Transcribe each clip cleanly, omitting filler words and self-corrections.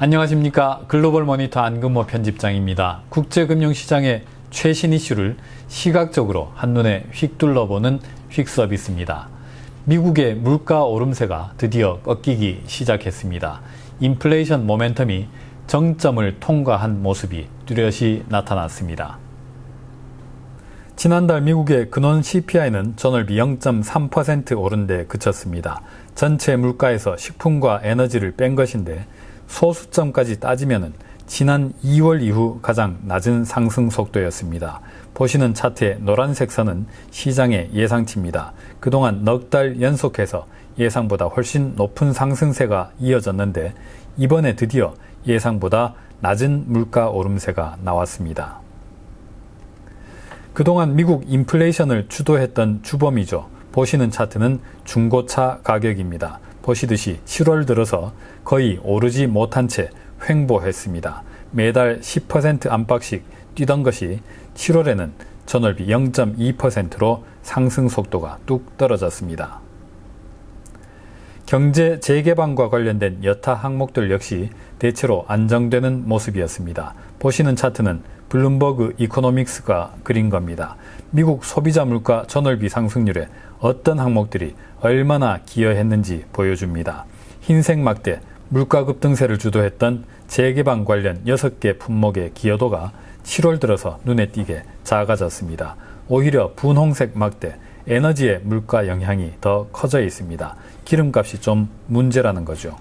안녕하십니까. 글로벌 모니터 안근모 편집장입니다. 국제금융시장의 최신 이슈를 시각적으로 한눈에 휙둘러보는 휙 서비스입니다. 미국의 물가 오름세가 드디어 꺾이기 시작했습니다. 인플레이션 모멘텀이 정점을 통과한 모습이 뚜렷이 나타났습니다. 지난달 미국의 근원 CPI는 전월비 0.3% 오른 데 그쳤습니다. 전체 물가에서 식품과 에너지를 뺀 것인데 소수점까지 따지면 지난 2월 이후 가장 낮은 상승 속도였습니다. 보시는 차트의 노란색 선은 시장의 예상치입니다. 그동안 넉 달 연속해서 예상보다 훨씬 높은 상승세가 이어졌는데 이번에 드디어 예상보다 낮은 물가 오름세가 나왔습니다. 그동안 미국 인플레이션을 주도했던 주범이죠. 보시는 차트는 중고차 가격입니다. 보시듯이 7월 들어서 거의 오르지 못한 채 횡보했습니다. 매달 10% 안팎씩 뛰던 것이 7월에는 전월비 0.2%로 상승 속도가 뚝 떨어졌습니다. 경제 재개방과 관련된 여타 항목들 역시 대체로 안정되는 모습이었습니다. 보시는 차트는 블룸버그 이코노믹스가 그린 겁니다. 미국 소비자 물가 전월비 상승률에 어떤 항목들이 얼마나 기여했는지 보여줍니다. 흰색 막대, 물가 급등세를 주도했던 재개방 관련 6개 품목의 기여도가 7월 들어서 눈에 띄게 작아졌습니다. 오히려 분홍색 막대, 에너지의 물가 영향이 더 커져 있습니다. 기름값이 좀 문제라는 거죠.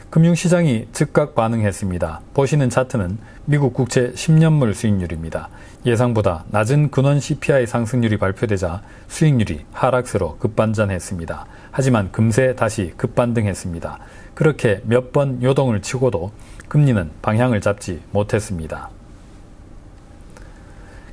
금융시장이 즉각 반응했습니다. 보시는 차트는 미국 국채 10년물 수익률입니다. 예상보다 낮은 근원 CPI 상승률이 발표되자 수익률이 하락세로 급반전했습니다. 하지만 금세 다시 급반등했습니다. 그렇게 몇 번 요동을 치고도 금리는 방향을 잡지 못했습니다.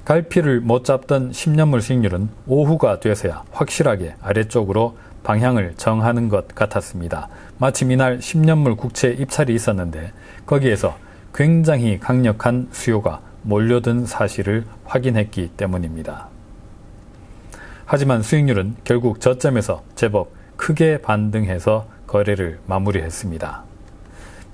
갈피를 못 잡던 10년물 수익률은 오후가 돼서야 확실하게 아래쪽으로 방향을 정하는 것 같았습니다. 마침 이날 10년물 국채 입찰이 있었는데 거기에서 굉장히 강력한 수요가 몰려든 사실을 확인했기 때문입니다. 하지만 수익률은 결국 저점에서 제법 크게 반등해서 거래를 마무리했습니다.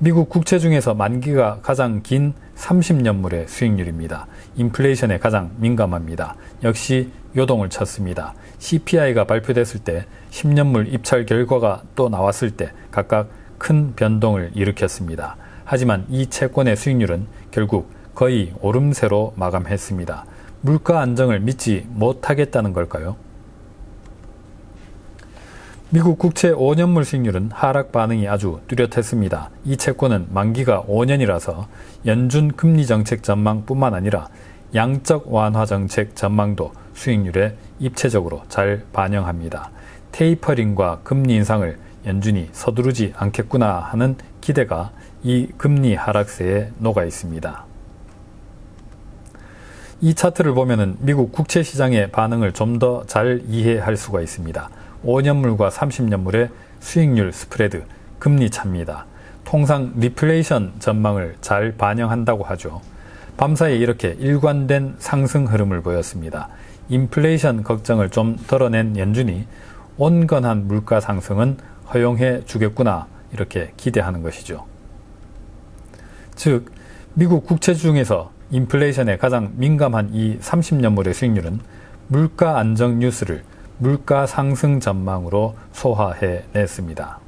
미국 국채 중에서 만기가 가장 긴 30년물의 수익률입니다. 인플레이션에 가장 민감합니다. 역시 요동을 쳤습니다. CPI가 발표됐을 때 10년물 입찰 결과가 또 나왔을 때 각각 큰 변동을 일으켰습니다. 하지만 이 채권의 수익률은 결국 거의 오름세로 마감했습니다. 물가 안정을 믿지 못하겠다는 걸까요? 미국 국채 5년물 수익률은 하락 반응이 아주 뚜렷했습니다. 이 채권은 만기가 5년이라서 연준 금리 정책 전망뿐만 아니라 양적 완화 정책 전망도 수익률에 입체적으로 잘 반영합니다. 테이퍼링과 금리 인상을 연준이 서두르지 않겠구나 하는 기대가 이 금리 하락세에 녹아 있습니다. 이 차트를 보면 미국 국채 시장의 반응을 좀 더 잘 이해할 수가 있습니다. 5년물과 30년물의 수익률 스프레드, 금리 차입니다. 통상 리플레이션 전망을 잘 반영한다고 하죠. 밤사이에 이렇게 일관된 상승 흐름을 보였습니다. 인플레이션 걱정을 좀 덜어낸 연준이 온건한 물가 상승은 허용해 주겠구나 이렇게 기대하는 것이죠. 즉 미국 국채 중에서 인플레이션에 가장 민감한 이 30년물의 수익률은 물가 안정 뉴스를 물가 상승 전망으로 소화해냈습니다.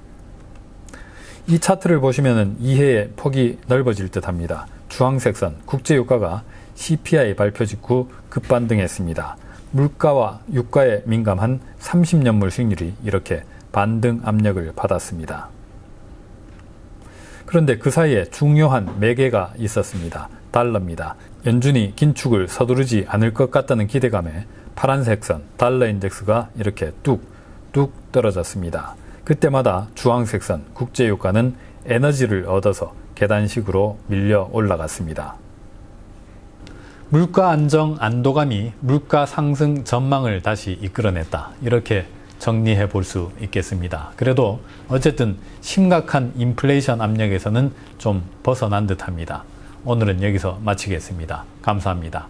이 차트를 보시면 이해의 폭이 넓어질 듯합니다. 주황색 선 국제유가가 CPI 발표 직후 급반등했습니다. 물가와 유가에 민감한 30년물 수익률이 이렇게 반등 압력을 받았습니다. 그런데 그 사이에 중요한 매개가 있었습니다. 달러입니다. 연준이 긴축을 서두르지 않을 것 같다는 기대감에 파란색 선 달러 인덱스가 이렇게 뚝뚝 떨어졌습니다. 그때마다 주황색 선 국제유가는 에너지를 얻어서 계단식으로 밀려 올라갔습니다. 물가 안정 안도감이 물가 상승 전망을 다시 이끌어냈다. 이렇게 정리해 볼 수 있겠습니다. 그래도 어쨌든 심각한 인플레이션 압력에서는 좀 벗어난 듯합니다. 오늘은 여기서 마치겠습니다. 감사합니다.